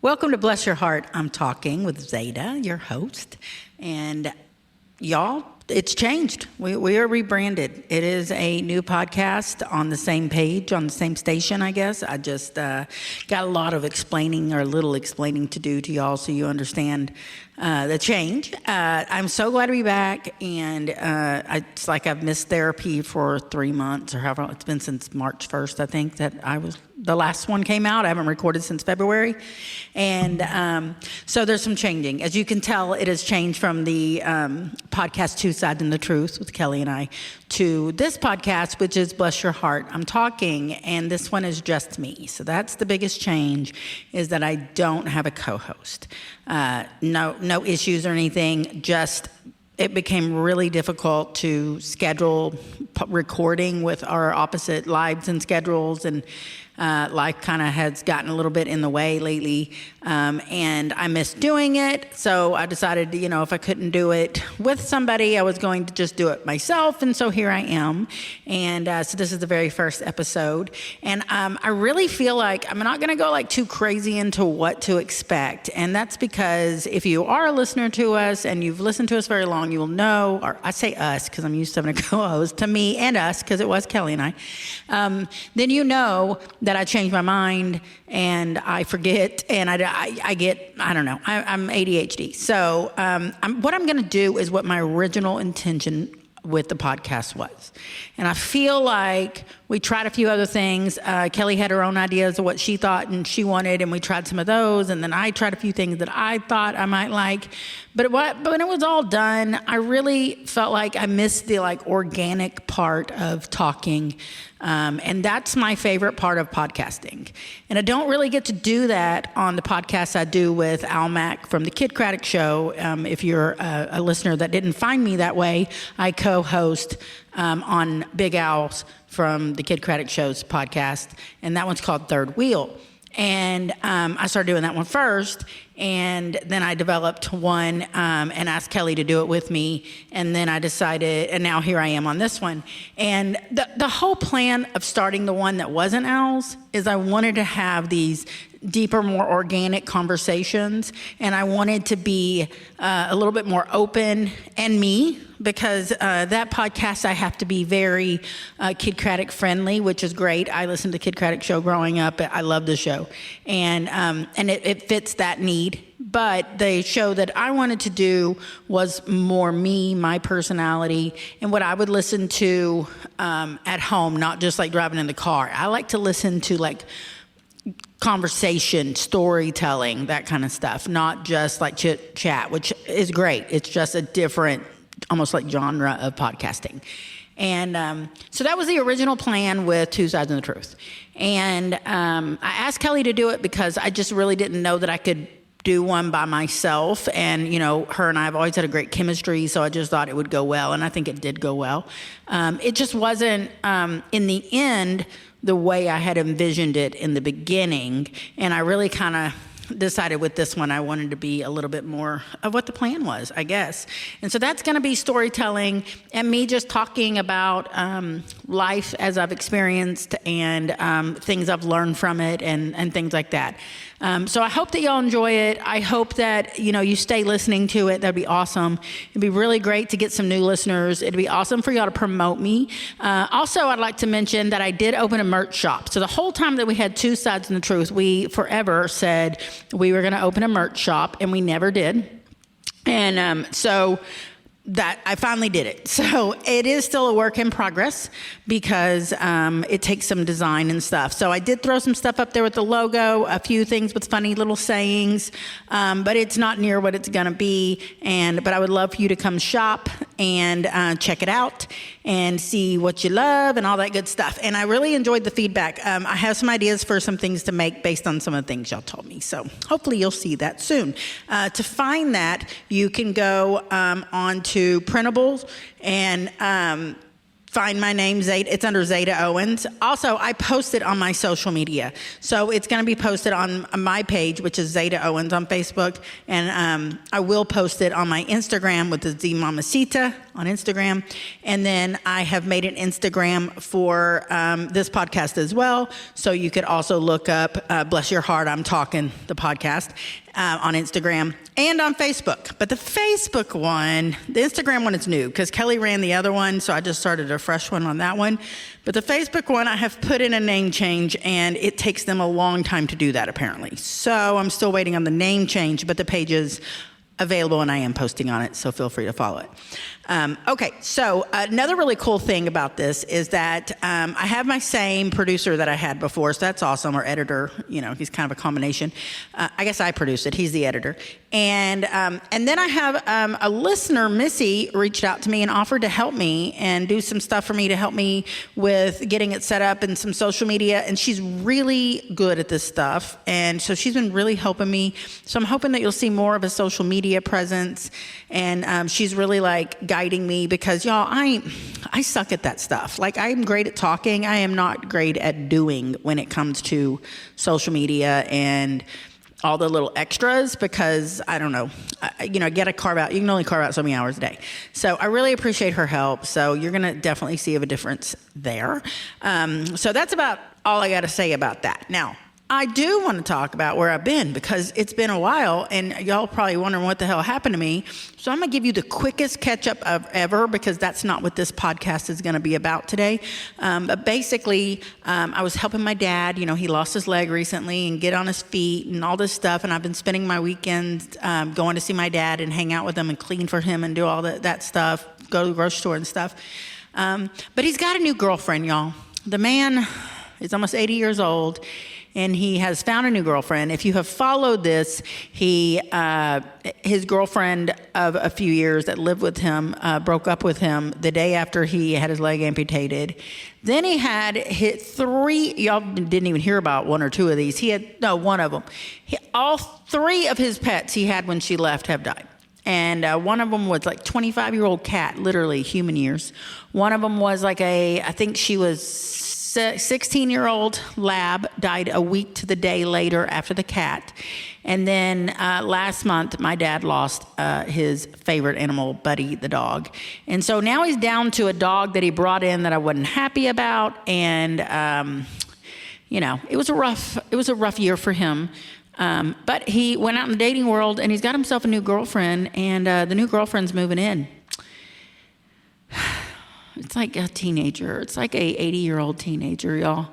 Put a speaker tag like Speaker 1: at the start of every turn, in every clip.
Speaker 1: Welcome to Bless Your Heart. I'm talking with Zada, your host. And y'all, it's changed. We are rebranded. It is a new podcast on the same page, on the same station, I guess. I just got a lot of explaining or little explaining to do to y'all so you understand the change. I'm so glad to be back. And it's like I've missed therapy for 3 months or however. It's been since March 1st, I think, that the last one came out. I haven't recorded since February. And so there's some changing. As you can tell, it has changed from the podcast Two Sides and the Truth with Kelly and I to this podcast, which is Bless Your Heart. I'm talking, and this one is just me. So that's the biggest change, is that I don't have a co-host. No issues or anything, just it became really difficult to schedule recording with our opposite lives and schedules, and life kind of has gotten a little bit in the way lately, and I miss doing it. So I decided, if I couldn't do it with somebody, I was going to just do it myself. And so here I am. And so this is the very first episode. And I really feel like I'm not going to go like too crazy into what to expect. And that's because if you are a listener to us and you've listened to us very long, you will know, or I say us because I'm used to having a co-host, to me and us, because it was Kelly and I, then you know that I change my mind and I forget and I get, I don't know, I'm ADHD. So what I'm going to do is what my original intention with the podcast was. And I feel like we tried a few other things. Kelly had her own ideas of what she thought and she wanted, and we tried some of those. And then I tried a few things that I thought I might like. But when it was all done, I really felt like I missed the organic part of talking. And that's my favorite part of podcasting. And I don't really get to do that on the podcast I do with Al Mack from the Kid Craddock Show. If you're a listener that didn't find me that way, I co-host on Big Al's from the Kid Craddock Show's podcast, and that one's called Third Wheel. And I started doing that one first, and then I developed one and asked Kelly to do it with me, and then I decided, and now here I am on this one. And the whole plan of starting the one that wasn't Al's is I wanted to have these deeper, more organic conversations, and I wanted to be a little bit more open, and me, because that podcast I have to be very Kid Craddock friendly, which is great. I listened to Kid Craddock Show growing up. I love the show, and it fits that need. But the show that I wanted to do was more me, my personality, and what I would listen to at home, not just like driving in the car. I like to listen to conversation, storytelling, that kind of stuff, not just like chit chat, which is great. It's just a different, almost like genre of podcasting. And so that was the original plan with Two Sides and the Truth. And I asked Kelly to do it because I just really didn't know that I could do one by myself. And, her and I have always had a great chemistry, so I just thought it would go well. And I think it did go well. It just wasn't, in the end, the way I had envisioned it in the beginning. And I really kind of decided with this one I wanted to be a little bit more of what the plan was, I guess. And so that's going to be storytelling and me just talking about life as I've experienced and things I've learned from it and things like that. So I hope that y'all enjoy it. I hope that, you stay listening to it. That'd be awesome. It'd be really great to get some new listeners. It'd be awesome for y'all to promote me. Also, I'd like to mention that I did open a merch shop. So the whole time that we had Two Sides and the Truth, we forever said we were going to open a merch shop, and we never did. And so that I finally did it. So it is still a work in progress because it takes some design and stuff. So I did throw some stuff up there with the logo, a few things with funny little sayings, but it's not near what it's going to be. But I would love for you to come shop and check it out and see what you love and all that good stuff. And I really enjoyed the feedback. I have some ideas for some things to make based on some of the things y'all told me. So hopefully you'll see that soon. To find that, you can go on to printables and find my name, Zada. It's under Zada Owens. Also, I post it on my social media. So it's going to be posted on my page, which is Zada Owens on Facebook. And I will post it on my Instagram with the Z Mamacita on Instagram. And then I have made an Instagram for this podcast as well. So you could also look up Bless Your Heart, I'm Talking, the podcast. On Instagram and on Facebook. But the Facebook one, the Instagram one is new because Kelly ran the other one, so I just started a fresh one on that one. But the Facebook one, I have put in a name change, and it takes them a long time to do that, apparently. So I'm still waiting on the name change, but the page is available, and I am posting on it, so feel free to follow it. Okay, so another really cool thing about this is that I have my same producer that I had before, so that's awesome, or editor, he's kind of a combination. I guess I produced it, he's the editor. And then I have a listener, Missy, reached out to me and offered to help me and do some stuff for me to help me with getting it set up and some social media, and she's really good at this stuff, and so she's been really helping me. So I'm hoping that you'll see more of a social media presence, and she's really guiding me because y'all, I suck at that stuff. I'm great at talking. I am not great at doing when it comes to social media and all the little extras because I don't know, you can only carve out so many hours a day. So I really appreciate her help. So you're going to definitely see a difference there. So that's about all I got to say about that. Now, I do want to talk about where I've been because it's been a while and y'all probably wondering what the hell happened to me. So I'm going to give you the quickest catch up of ever because that's not what this podcast is going to be about today. But basically, I was helping my dad. He lost his leg recently and get on his feet and all this stuff. And I've been spending my weekends going to see my dad and hang out with him and clean for him and do all that stuff, go to the grocery store and stuff. But he's got a new girlfriend, y'all. The man is almost 80 years old. And he has found a new girlfriend. If you have followed this, his girlfriend of a few years that lived with him broke up with him the day after he had his leg amputated. Then he had hit 3, y'all didn't even hear about one or two of these. One of them. All 3 of his pets he had when she left have died. And one of them was 25-year-old cat, literally human years. One of them was I think she was 16-year-old lab, died a week to the day later after the cat. And then last month, my dad lost his favorite animal, Buddy the dog. And so now he's down to a dog that he brought in that I wasn't happy about. And, it was a rough year for him. But he went out in the dating world and he's got himself a new girlfriend, and the new girlfriend's moving in. It's like a teenager. It's like a 80-year-old teenager, y'all.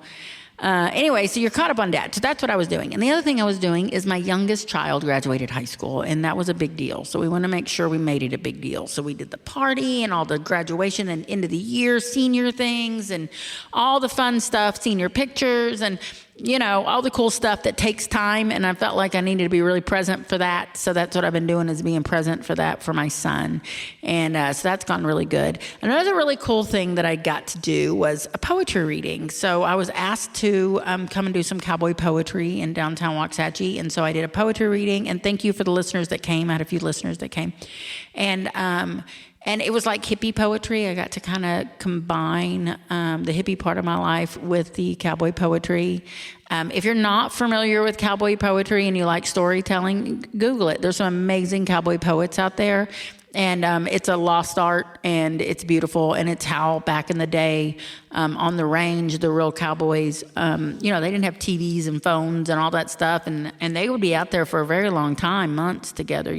Speaker 1: Anyway, so you're caught up on dad. So that's what I was doing. And the other thing I was doing is my youngest child graduated high school, and that was a big deal. So we want to make sure we made it a big deal. So we did the party and all the graduation and end of the year senior things and all the fun stuff, senior pictures and, all the cool stuff that takes time. And I felt like I needed to be really present for that. So that's what I've been doing, is being present for that for my son. And so that's gone really good. Another really cool thing that I got to do was a poetry reading. So I was asked to come and do some cowboy poetry in downtown Waxahachie. And so I did a poetry reading. And thank you for the listeners that came. I had a few listeners that came. And it was like hippie poetry. I got to kind of combine the hippie part of my life with the cowboy poetry. If you're not familiar with cowboy poetry and you like storytelling, Google it. There's some amazing cowboy poets out there. And it's a lost art, and it's beautiful. And it's how back in the day on the range, the real cowboys, they didn't have TVs and phones and all that stuff. And they would be out there for a very long time, months together,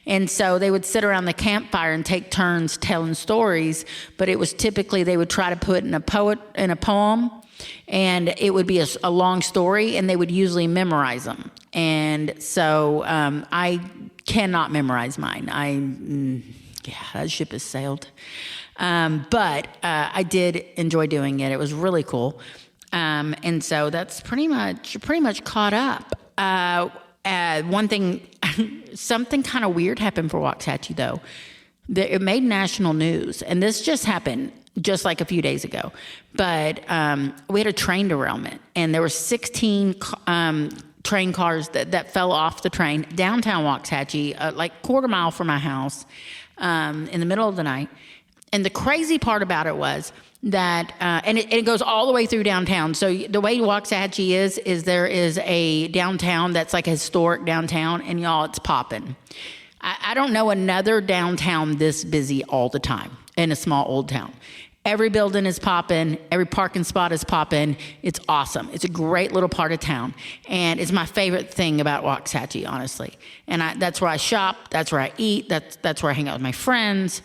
Speaker 1: And so they would sit around the campfire and take turns telling stories. But it was typically they would try to put in a poem. And it would be a long story, and they would usually memorize them. And so I cannot memorize mine. That ship has sailed. But I did enjoy doing it. It was really cool. And so that's pretty much caught up. One thing, something kind of weird happened for Waxahachie, though. It made national news, and this just happened just like a few days ago. But we had a train derailment, and there were 16 train cars that fell off the train downtown Waxahachie, like quarter mile from my house, in the middle of the night. And the crazy part about it was that, and it goes all the way through downtown. So the way Waxahachie is there is a downtown that's like a historic downtown, and y'all, it's popping. I don't know another downtown this busy all the time in a small old town. Every building is popping. Every parking spot is popping. It's awesome. It's a great little part of town. And it's my favorite thing about Waxahachie, honestly. And that's where I shop. That's where I eat. That's where I hang out with my friends.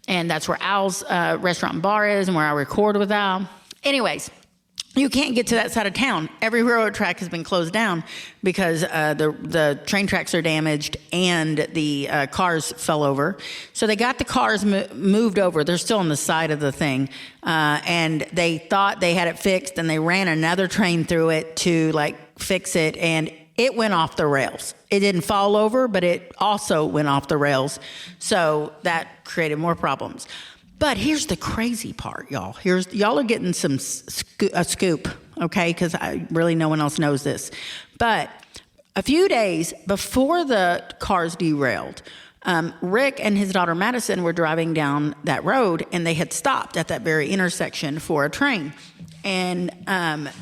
Speaker 1: And that's where Al's restaurant and bar is, and where I record with Al. Anyways, you can't get to that side of town. Every railroad track has been closed down because the train tracks are damaged and the cars fell over. So they got the cars moved over. They're still on the side of the thing. And they thought they had it fixed, and they ran another train through it to fix it, and it went off the rails. It didn't fall over, but it also went off the rails. So that created more problems. But here's the crazy part, y'all. Y'all are getting a scoop, okay? Because really no one else knows this. But a few days before the cars derailed, Rick and his daughter Madison were driving down that road, and they had stopped at that very intersection for a train. And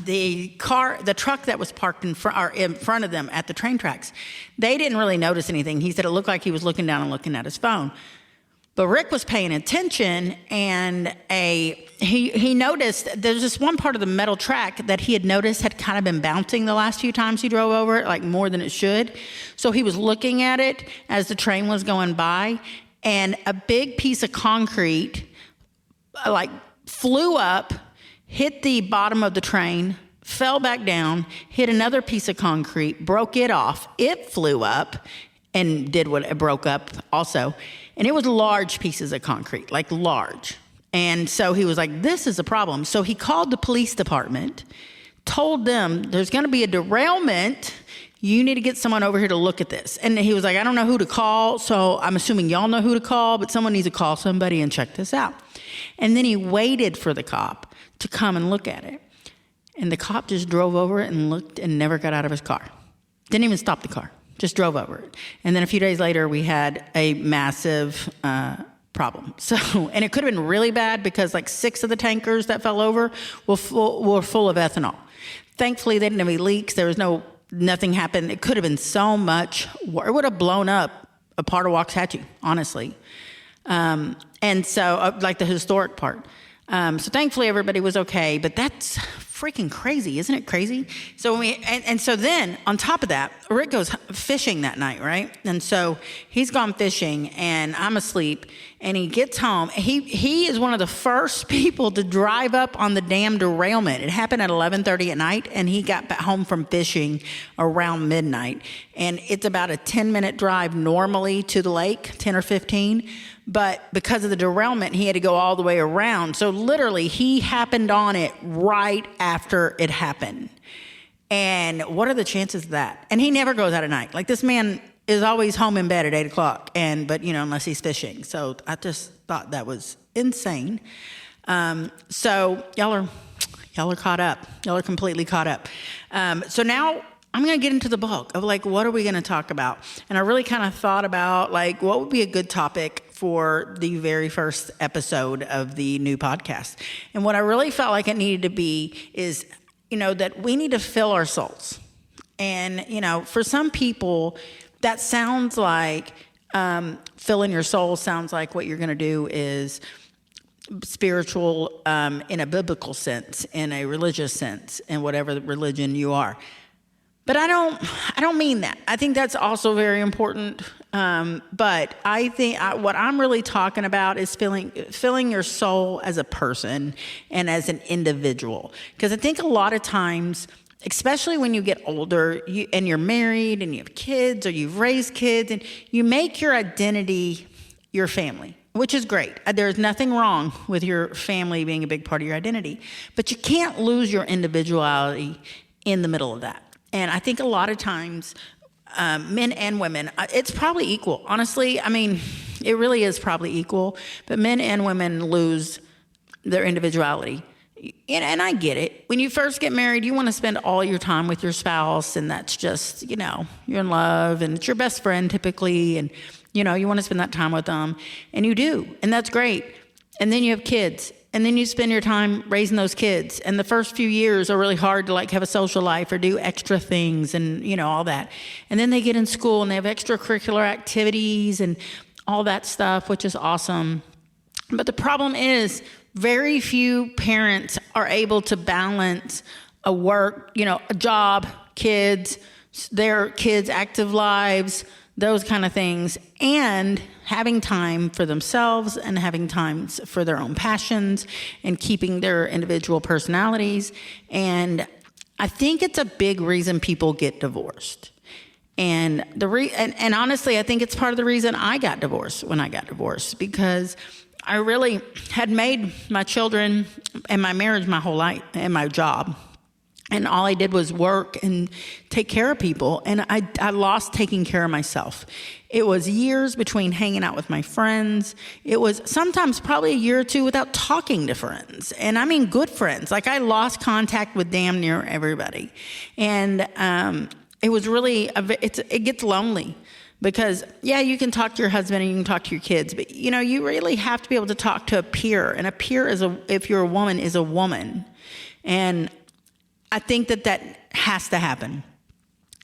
Speaker 1: the truck that was parked in front of them at the train tracks, they didn't really notice anything. He said it looked like he was looking down and looking at his phone. But Rick was paying attention, and he noticed there's this one part of the metal track that he had noticed had kind of been bouncing the last few times he drove over it, more than it should. So he was looking at it as the train was going by, and a big piece of concrete flew up, hit the bottom of the train, fell back down, hit another piece of concrete, broke it off. It flew up and did what it broke up also. And it was large pieces of concrete, large. And so he was like, this is a problem. So he called the police department, told them there's going to be a derailment. You need to get someone over here to look at this. And he was like, I don't know who to call. So I'm assuming y'all know who to call, but someone needs to call somebody and check this out. And then he waited for the cop to come and look at it. And the cop just drove over it and looked and never got out of his car. Didn't even stop the car. Just drove over it. And then a few days later, we had a massive problem. So, and it could have been really bad because 6 of the tankers that fell over were full of ethanol. Thankfully, they didn't have any leaks. There was nothing happened. It could have been so much. It would have blown up a part of Waxahachie, honestly. And so, the historic part. So thankfully everybody was okay, but that's freaking crazy. Isn't it crazy? So so then on top of that, Rick goes fishing that night, right? And so he's gone fishing and I'm asleep, and he gets home. He is one of the first people to drive up on the damn derailment. It happened at 11:30 at night, and he got back home from fishing around midnight. And it's about a 10-minute drive normally to the lake, 10 or 15. But because of the derailment, he had to go all the way around. So literally, he happened on it right after it happened. And what are the chances of that? And he never goes out at night. This man is always home in bed at 8 o'clock. But unless he's fishing. So I just thought that was insane. So y'all are caught up. Y'all are completely caught up. So now I'm going to get into the bulk of what are we going to talk about? And I really kind of thought about what would be a good topic for the very first episode of the new podcast. And what I really felt like it needed to be is, that we need to fill our souls. And, for some people, that sounds like filling your soul sounds like what you're going to do is spiritual in a biblical sense, in a religious sense, in whatever religion you are. But I don't mean that. I think that's also very important. But I think what I'm really talking about is filling your soul as a person and as an individual. Because I think a lot of times, especially when you get older and you're married and you have kids or you've raised kids, and you make your identity your family, which is great. There's nothing wrong with your family being a big part of your identity. But you can't lose your individuality in the middle of that. And I think a lot of times, men and women, it's probably equal. Honestly, it really is probably equal. But men and women lose their individuality. And I get it. When you first get married, you want to spend all your time with your spouse. And that's just, you're in love. And it's your best friend typically. And, you want to spend that time with them. And you do. And that's great. and then you have kids, and then you spend your time raising those kids. And the first few years are really hard to like have a social life or do extra things and, you know, all that. And then they get in school and they have extracurricular activities and all that stuff, which is awesome. But the problem is very few parents are able to balance a work, you know, a job, kids, their kids' active lives, those kind of things, and having time for themselves and having time for their own passions and keeping their individual personalities. And I think it's a big reason people get divorced. And and honestly, I think it's part of the reason I got divorced when I got divorced, because I really had made my children and my marriage my whole life and my job. And all I did was work and take care of people. And I lost taking care of myself. It was years between hanging out with my friends. It was sometimes probably a year or two without talking to friends. And I mean good friends. Like I lost contact with damn near everybody. And it was really, it gets lonely. Because, yeah, you can talk to your husband and you can talk to your kids, but, you know, you really have to be able to talk to a peer. And a peer, if you're a woman, is a woman. And I think that has to happen.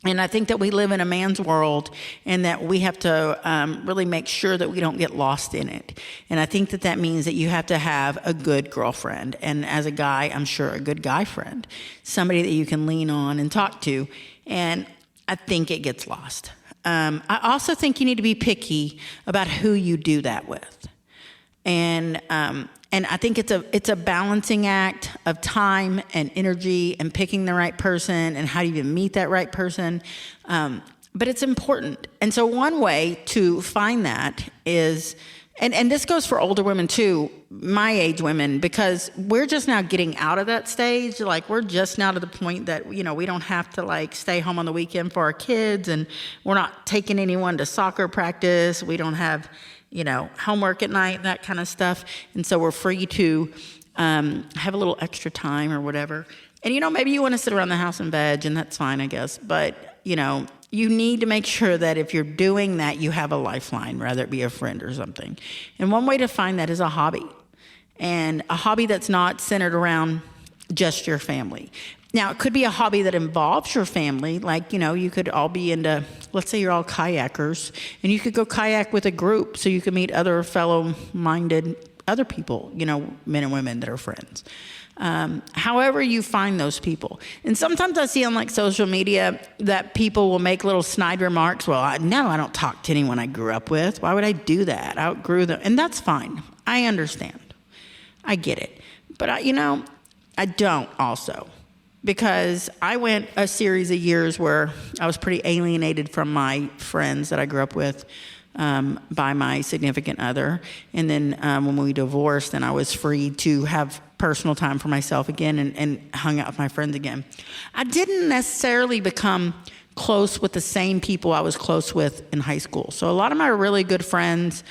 Speaker 1: And I think that we live in a man's world and that we have to really make sure that we don't get lost in it. And I think that means that you have to have a good girlfriend. And as a guy, I'm sure a good guy friend, somebody that you can lean on and talk to. And I think it gets lost. I also think you need to be picky about who you do that with. And I think it's a balancing act of time and energy and picking the right person and how do you even meet that right person. But it's important. And so one way to find that is, and this goes for older women too, my age women, because we're just now getting out of that stage. Like we're just now to the point that, you know, we don't have to like stay home on the weekend for our kids, and we're not taking anyone to soccer practice. We don't have, you know, homework at night, that kind of stuff. And so we're free to have a little extra time or whatever. And, you know, maybe you want to sit around the house and veg, and that's fine, I guess. But, you know, you need to make sure that if you're doing that, you have a lifeline, whether it be a friend or something. And one way to find that is a hobby. And a hobby that's not centered around just your family. Now, it could be a hobby that involves your family. Like, you know, you could all be into, let's say you're all kayakers, and you could go kayak with a group so you can meet other fellow-minded other people, you know, men and women that are friends. However you find those people. And sometimes I see on like social media that people will make little snide remarks. Well, I don't talk to anyone I grew up with. Why would I do that? I outgrew them. And that's fine. I understand. I get it. But I don't also. Because I went a series of years where I was pretty alienated from my friends that I grew up with by my significant other. And then when we divorced, then I was free to have personal time for myself again and hung out with my friends again. I didn't necessarily become close with the same people I was close with in high school. So a lot of my really good friends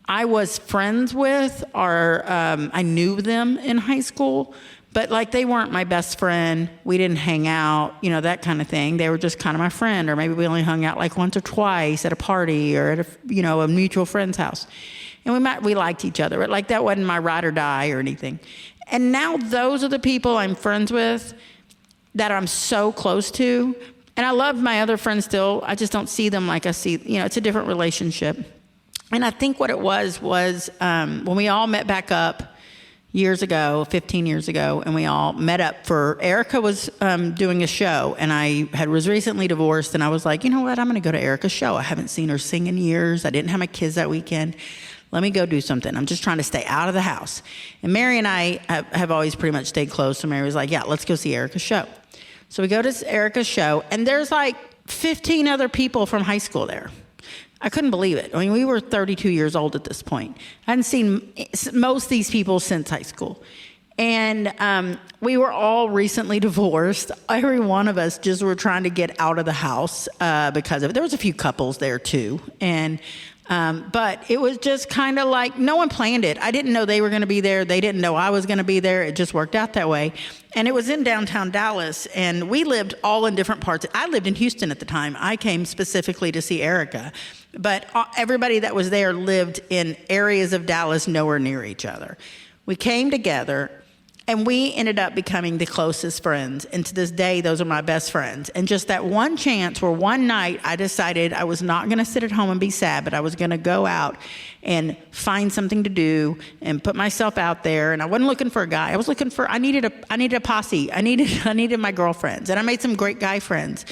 Speaker 1: I was friends with, or I knew them in high school, but like they weren't my best friend. We didn't hang out, you know, that kind of thing. They were just kind of my friend, or maybe we only hung out like once or twice at a party or at a mutual friend's house. And we liked each other, but like that wasn't my ride or die or anything. And now those are the people I'm friends with that I'm so close to. And I love my other friends still. I just don't see them like I see, it's a different relationship. And I think what it was when we all met back up years ago, 15 years ago, and we all met up for, Erica was doing a show, and I was recently divorced, and I was like, you know what, I'm going to go to Erica's show. I haven't seen her sing in years. I didn't have my kids that weekend. Let me go do something. I'm just trying to stay out of the house. And Mary and I have always pretty much stayed close, so Mary was like, yeah, let's go see Erica's show. So we go to Erica's show, and there's like 15 other people from high school there. I couldn't believe it. I mean, we were 32 years old at this point. I hadn't seen most of these people since high school. And we were all recently divorced. Every one of us just were trying to get out of the house because of it. There was a few couples there too. And But it was just kind of like, no one planned it. I didn't know they were going to be there. They didn't know I was going to be there. It just worked out that way. And it was in downtown Dallas, and we lived all in different parts. I lived in Houston at the time. I came specifically to see Erica. But everybody that was there lived in areas of Dallas nowhere near each other. We came together, and we ended up becoming the closest friends. And to this day, those are my best friends. And just that one chance where one night I decided I was not going to sit at home and be sad, but I was going to go out and find something to do and put myself out there. And I wasn't looking for a guy. I was looking for, I needed a posse. I needed my girlfriends. And I made some great guy friends.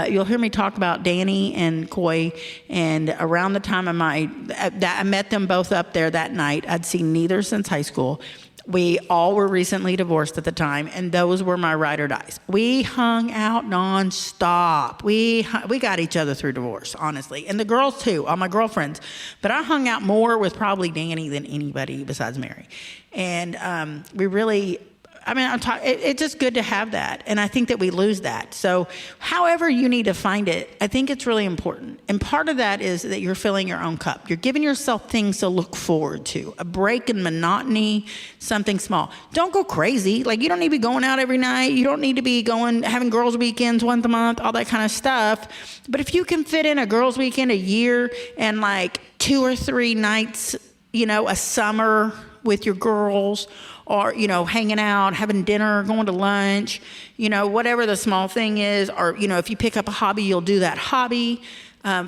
Speaker 1: You'll hear me talk about Danny and Coy. And around the time I met them both up there that night. I'd seen neither since high school. We all were recently divorced at the time, and those were my ride or dies. We hung out nonstop. We got each other through divorce, honestly, and the girls too, all my girlfriends. But I hung out more with probably Danny than anybody besides Mary, and we really. I mean, it's just good to have that. And I think that we lose that. So however you need to find it, I think it's really important. And part of that is that you're filling your own cup. You're giving yourself things to look forward to, a break in monotony, something small. Don't go crazy. Like, you don't need to be going out every night. You don't need to be having girls' weekends once a month, all that kind of stuff. But if you can fit in a girls' weekend a year and like 2 or 3 nights, a summer with your girls, or, hanging out, having dinner, going to lunch, whatever the small thing is, or, if you pick up a hobby, you'll do that hobby.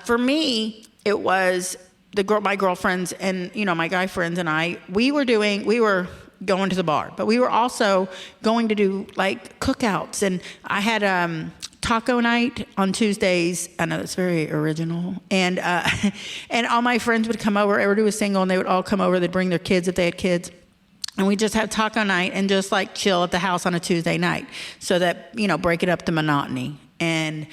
Speaker 1: For me, it was my girlfriends and, my guy friends and I, we were going to the bar, but we were also going to do like cookouts. And I had, taco night on Tuesdays. I know it's very original. And, and all my friends would come over. Everybody was single and they would all come over. They'd bring their kids if they had kids. And we just have taco night and just like chill at the house on a Tuesday night, so that, breaking up the monotony. And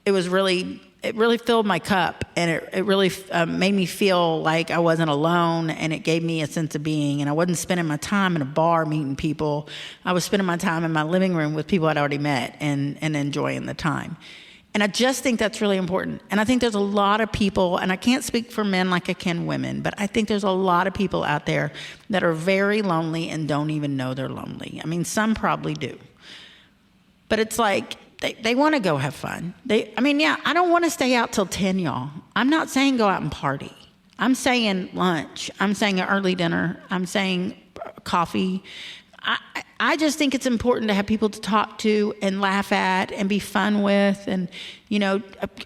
Speaker 1: it really filled my cup, and it really made me feel like I wasn't alone, and it gave me a sense of being. And I wasn't spending my time in a bar meeting people. I was spending my time in my living room with people I'd already met and enjoying the time. And I just think that's really important. And I think there's a lot of people, and I can't speak for men like I can women, but I think there's a lot of people out there that are very lonely and don't even know they're lonely. I mean, some probably do. But it's like, they want to go have fun. I don't want to stay out till 10, y'all. I'm not saying go out and party. I'm saying lunch. I'm saying an early dinner. I'm saying coffee. I just think it's important to have people to talk to and laugh at and be fun with. And,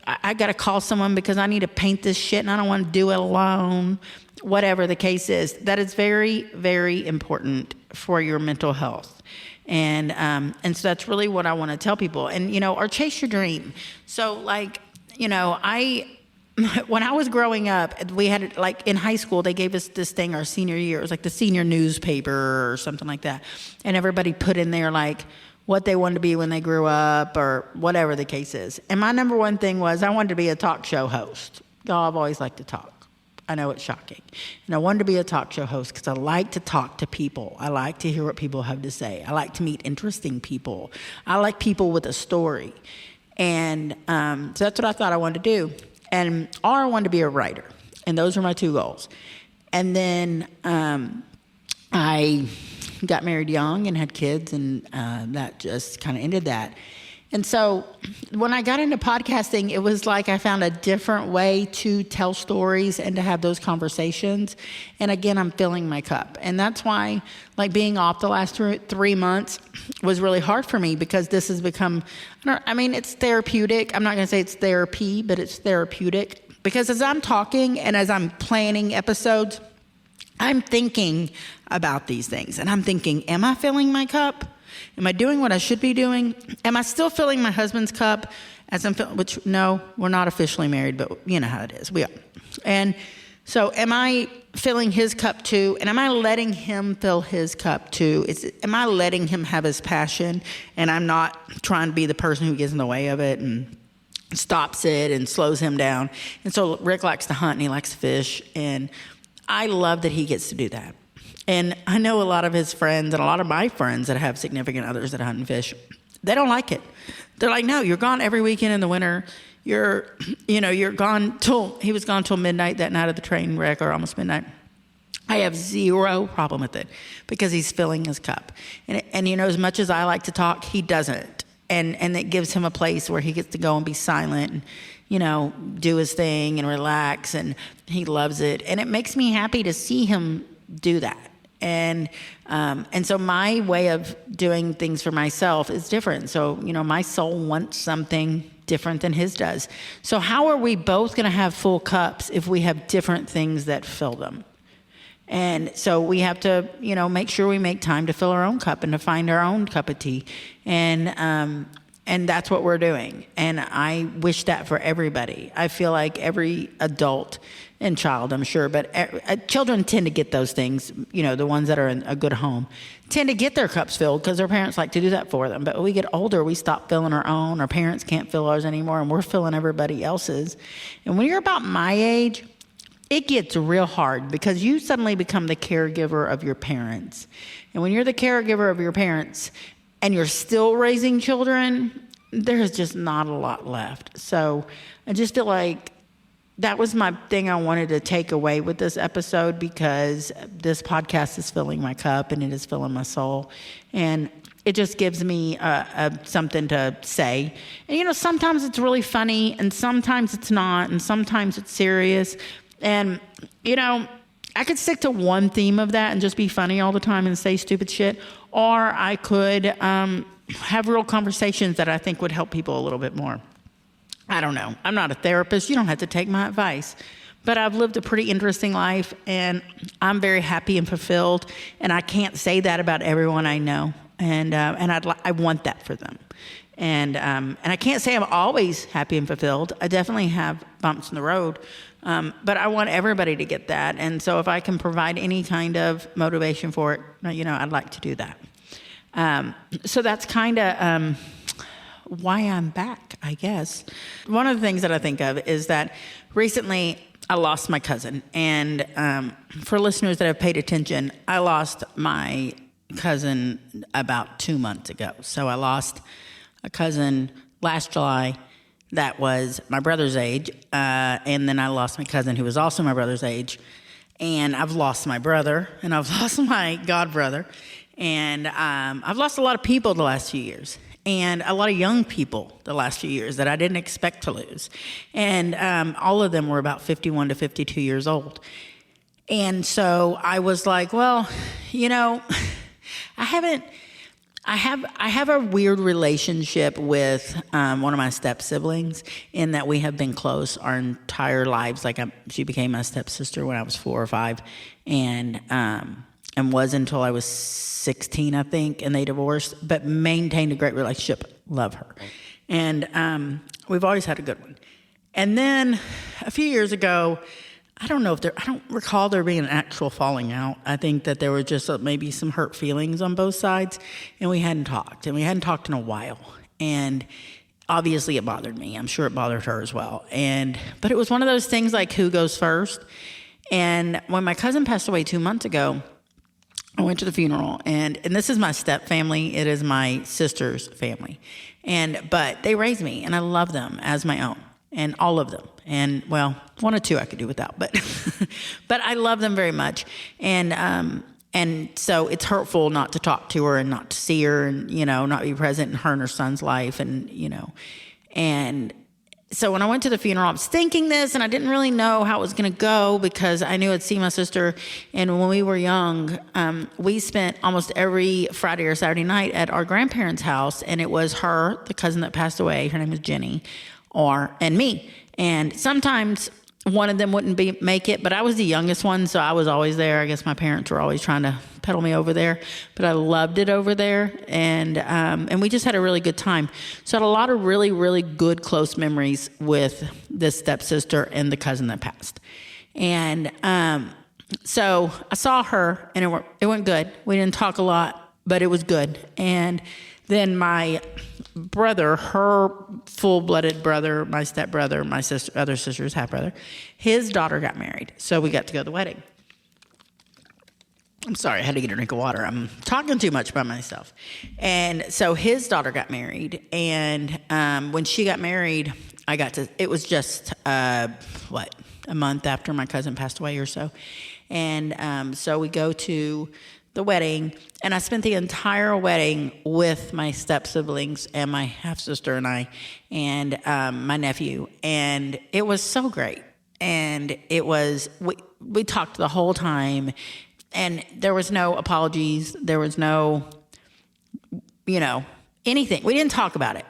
Speaker 1: I got to call someone because I need to paint this shit and I don't want to do it alone. Whatever the case is, that is very, very important for your mental health. And so that's really what I want to tell people. And, or chase your dream. So like, when I was growing up, we had, like, in high school, they gave us this thing our senior year. It was like the senior newspaper or something like that. And everybody put in there, like, what they wanted to be when they grew up or whatever the case is. And my number one thing was I wanted to be a talk show host. Y'all, I've always liked to talk. I know it's shocking. And I wanted to be a talk show host because I like to talk to people. I like to hear what people have to say. I like to meet interesting people. I like people with a story. And so that's what I thought I wanted to do. Or I wanted to be a writer. And those were my 2 goals. And then I got married young and had kids, and that just kind of ended that. And so when I got into podcasting, it was like I found a different way to tell stories and to have those conversations. And again, I'm filling my cup. And that's why, like, being off the last 3 months was really hard for me, because this has become, it's therapeutic. I'm not going to say it's therapy, but it's therapeutic. Because as I'm talking and as I'm planning episodes, I'm thinking about these things. And I'm thinking, am I filling my cup? Am I doing what I should be doing? Am I still filling my husband's cup as I'm which, no, we're not officially married, but you know how it is. We are. And so am I filling his cup too? And am I letting him fill his cup too? Am I letting him have his passion? And I'm not trying to be the person who gets in the way of it and stops it and slows him down. And so Rick likes to hunt and he likes to fish. And I love that he gets to do that. And I know a lot of his friends and a lot of my friends that have significant others that hunt and fish, they don't like it. they're like, no, you're gone every weekend in the winter. You're gone he was gone till midnight that night of the train wreck, or almost midnight. I have zero problem with it because he's filling his cup. And as much as I like to talk, he doesn't. And it gives him a place where he gets to go and be silent and, do his thing and relax, and he loves it. And it makes me happy to see him do that. And so my way of doing things for myself is different. So, my soul wants something different than his does. So how are we both going to have full cups if we have different things that fill them? And so we have to, make sure we make time to fill our own cup and to find our own cup of tea. And that's what we're doing. And I wish that for everybody. I feel like every adult and child, I'm sure, but children tend to get those things, the ones that are in a good home, tend to get their cups filled because their parents like to do that for them. But when we get older, we stop filling our own. Our parents can't fill ours anymore, and we're filling everybody else's. And when you're about my age, it gets real hard because you suddenly become the caregiver of your parents. And when you're the caregiver of your parents and you're still raising children, there's just not a lot left. So I just feel like that was my thing I wanted to take away with this episode, because this podcast is filling my cup and it is filling my soul. And it just gives me something to say. And, sometimes it's really funny and sometimes it's not, and sometimes it's serious. And, I could stick to one theme of that and just be funny all the time and say stupid shit. Or I could have real conversations that I think would help people a little bit more. I don't know. I'm not a therapist. You don't have to take my advice. But I've lived a pretty interesting life, and I'm very happy and fulfilled. And I can't say that about everyone I know. And I want that for them. And I can't say I'm always happy and fulfilled. I definitely have bumps in the road. But I want everybody to get that. And so if I can provide any kind of motivation for it, I'd like to do that. So that's kind of why I'm back, I guess. One of the things that I think of is that recently I lost my cousin. And for listeners that have paid attention, I lost my cousin about 2 months ago. So I lost a cousin last July that was my brother's age. And then I lost my cousin who was also my brother's age. And I've lost my brother, and I've lost my god brother. And I've lost a lot of people the last few years. And a lot of young people the last few years that I didn't expect to lose. And all of them were about 51 to 52 years old. And so I was like, well, I have a weird relationship with one of my step siblings, in that we have been close our entire lives. Like she became my stepsister when I was 4 or 5, and was until I was 16, I think, and they divorced, but maintained a great relationship. Love her. And we've always had a good one. And then a few years ago, I don't recall there being an actual falling out. I think that there were just maybe some hurt feelings on both sides, and we hadn't talked in a while. And obviously it bothered me. I'm sure it bothered her as well. But it was one of those things like, who goes first? And when my cousin passed away 2 months ago, I went to the funeral, and this is my step family. It is my sister's family. But they raised me, and I love them as my own, and all of them. And well, 1 or 2 I could do without, but I love them very much. And so it's hurtful not to talk to her and not to see her, and, not be present in her and her son's life. And so when I went to the funeral, I was thinking this, and I didn't really know how it was going to go, because I knew I'd see my sister. And when we were young, we spent almost every Friday or Saturday night at our grandparents' house. And it was her, the cousin that passed away, her name was Jenny, and me. And sometimes one of them wouldn't make it, but I was the youngest one, so I was always there. I guess my parents were always trying to pedal me over there, but I loved it over there. And we just had a really good time. So I had a lot of really, really good, close memories with this stepsister and the cousin that passed. And so I saw her, and it went good. We didn't talk a lot, but it was good. And then my brother, her full-blooded brother, my stepbrother, my other sister's half-brother, his daughter got married. So we got to go to the wedding. I'm sorry, I had to get a drink of water. I'm talking too much by myself. And so his daughter got married. And when she got married, it was just, a month after my cousin passed away or so. And so we go to the wedding, and I spent the entire wedding with my step siblings and my half sister and I, and my nephew, and it was so great. And it was we talked the whole time, and there was no apologies, there was no anything. We didn't talk about it,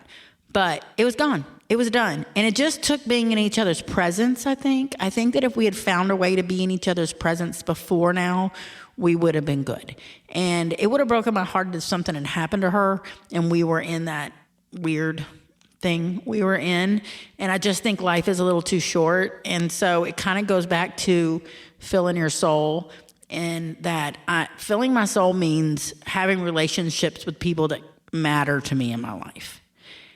Speaker 1: but it was gone. It was done. And it just took being in each other's presence, I think. I think that if we had found a way to be in each other's presence before now, we would have been good. And it would have broken my heart if something had happened to her and we were in that weird thing we were in. And I just think life is a little too short. And so it kind of goes back to filling your soul. And that filling my soul means having relationships with people that matter to me in my life.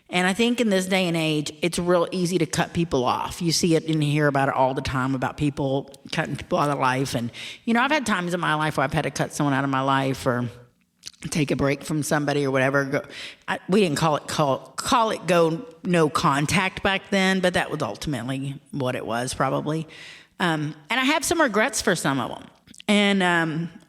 Speaker 1: And I think in this day and age, it's real easy to cut people off. You see it and hear about it all the time, about people cutting people out of life. And, I've had times in my life where I've had to cut someone out of my life or take a break from somebody or whatever. We didn't call it go no contact back then, but that was ultimately what it was probably. And I have some regrets for some of them. And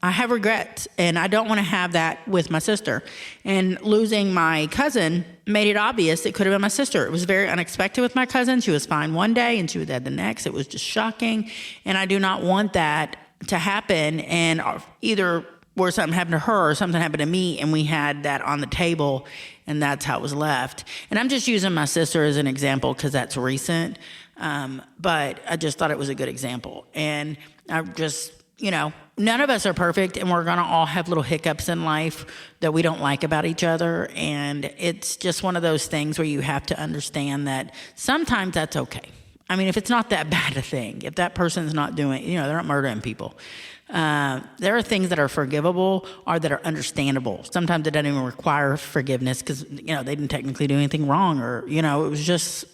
Speaker 1: I have regrets, and I don't want to have that with my sister. And losing my cousin made it obvious it could have been my sister. It was very unexpected with my cousin. She was fine one day, and she was dead the next. It was just shocking, and I do not want that to happen. And either where something happened to her or something happened to me, and we had that on the table, and that's how it was left. And I'm just using my sister as an example because that's recent, but I just thought it was a good example. And I just... none of us are perfect, and we're going to all have little hiccups in life that we don't like about each other. And it's just one of those things where you have to understand that sometimes that's okay. I mean, if it's not that bad a thing, if that person's not doing, they're not murdering people. There are things that are forgivable or that are understandable. Sometimes it doesn't even require forgiveness because, they didn't technically do anything wrong, or, it was just,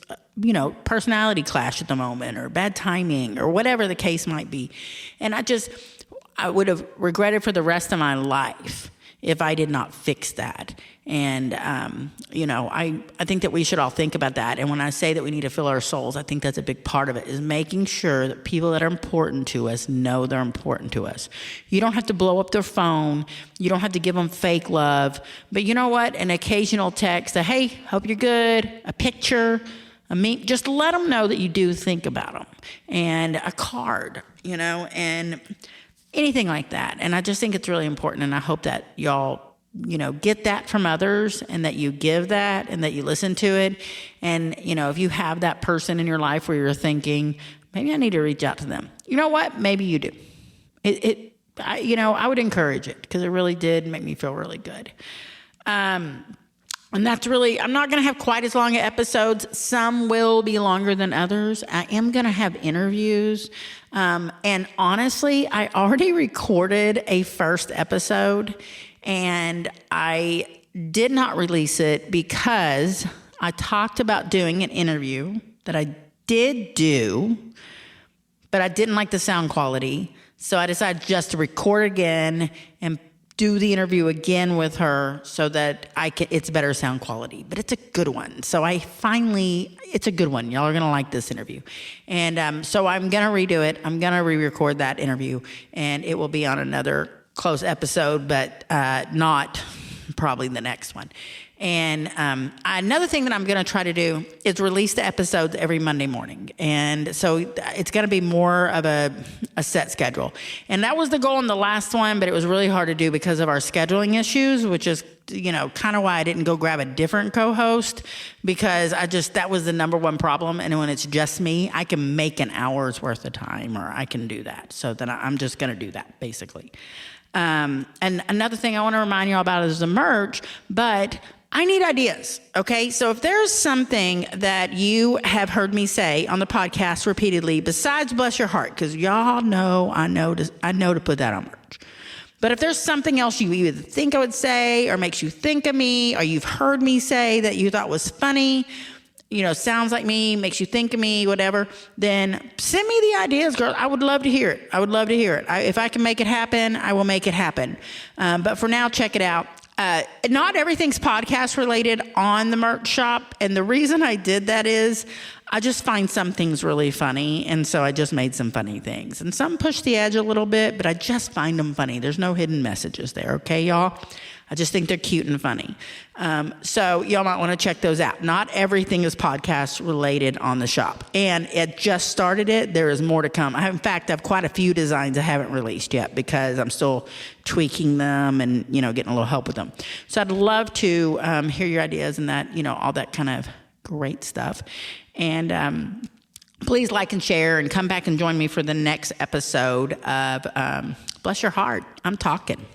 Speaker 1: personality clash at the moment or bad timing or whatever the case might be. And I would have regretted for the rest of my life if I did not fix that. And, I think that we should all think about that. And when I say that we need to fill our souls, I think that's a big part of it, is making sure that people that are important to us know they're important to us. You don't have to blow up their phone. You don't have to give them fake love. But you know what? An occasional text, hey, hope you're good, a picture, just let them know that you do think about them. And a card, and anything like that. And I just think it's really important. And I hope that y'all, get that from others, and that you give that, and that you listen to it. And, if you have that person in your life where you're thinking, maybe I need to reach out to them. You know what? Maybe you do. I would encourage it because it really did make me feel really good. And that's really, I'm not going to have quite as long episodes. Some will be longer than others. I am going to have interviews. And honestly, I already recorded a first episode, and I did not release it because I talked about doing an interview that I did do, but I didn't like the sound quality. So I decided just to record again and do the interview again with her so that it's better sound quality, but it's a good one. So it's a good one. Y'all are going to like this interview. And so I'm going to redo it. I'm going to re-record that interview, and it will be on another close episode, but not probably the next one. And another thing that I'm going to try to do is release the episodes every Monday morning. And so it's going to be more of a set schedule. And that was the goal in the last one, but it was really hard to do because of our scheduling issues, which is, kind of why I didn't go grab a different co-host, because that was the number one problem. And when it's just me, I can make an hour's worth of time, or I can do that. So then I'm just going to do that, basically. And another thing I want to remind you all about is the merch, but I need ideas, okay? So if there's something that you have heard me say on the podcast repeatedly, besides bless your heart, because y'all know I know to put that on merch. But if there's something else you either think I would say or makes you think of me, or you've heard me say that you thought was funny, sounds like me, makes you think of me, whatever, then send me the ideas, girl. I would love to hear it. If I can make it happen, I will make it happen. But for now, check it out. Not everything's podcast related on the merch shop. And the reason I did that is I just find some things really funny. And so I just made some funny things. And some push the edge a little bit, but I just find them funny. There's no hidden messages there. Okay, y'all? I just think they're cute and funny. So y'all might want to check those out. Not everything is podcast related on the shop. And it just started it. There is more to come. In fact, I have quite a few designs I haven't released yet because I'm still tweaking them and, getting a little help with them. So I'd love to hear your ideas and that, all that kind of great stuff. And please like and share and come back and join me for the next episode of Bless Your Heart. I'm talking.